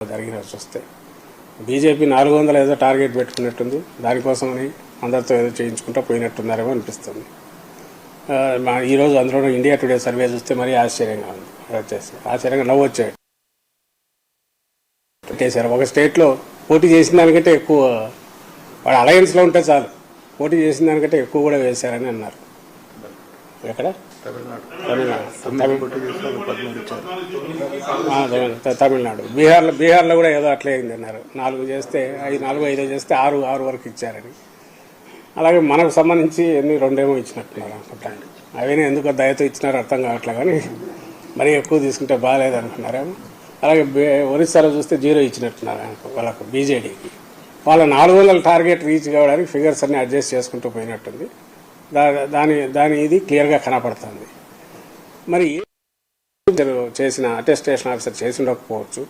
జరిగిన చూస్తే బీజేపీ 400 ఏదో టార్గెట్ పెట్టుకున్నట్టుంది. దానికోసమని అందరితో ఏదో చేయించుకుంటూ పోయినట్టున్నారేమో అనిపిస్తుంది. ఈరోజు అందులో ఇండియా టుడే సర్వే చూస్తే మరీ ఆశ్చర్యంగా ఉంది. ఆశ్చర్యంగా నవ్వు వచ్చాడు. పెట్టేశారు. ఒక స్టేట్లో పోటీ చేసిన దానికంటే ఎక్కువ వాడు అలయన్స్లో ఉంటే చాలు, పోటీ చేసిన దానికంటే ఎక్కువ కూడా వేశారని అన్నారు. ఎక్కడ? తమిళనాడు. బీహార్లో కూడా ఏదో అట్లే అయింది అన్నారు. 4 చేస్తే 5 చేస్తే 6 వరకు ఇచ్చారని. అలాగే మనకు సంబంధించి ఎన్ని 2 ఇచ్చినట్టున్నారు అనుకుంటాను. అవన్నీ ఎందుకో దయతో ఇచ్చినారో అర్థం కావట్లే, కానీ మరీ ఎక్కువ తీసుకుంటే బాగాలేదు అనుకున్నారేమో. అలాగే ఒరిస్సాలో చూస్తే 0 ఇచ్చినట్టున్నారు వాళ్ళకు, బీజేడీకి. వాళ్ళ 400 టార్గెట్ రీచ్ కావడానికి ఫిగర్స్ అన్ని అడ్జస్ట్ చేసుకుంటూ పోయినట్టుంది. దాని ఇది క్లియర్గా కనపడుతుంది. మరి చేసిన అటెస్టేషన్ ఆఫీసర్ చేసి ఉండకపోవచ్చు.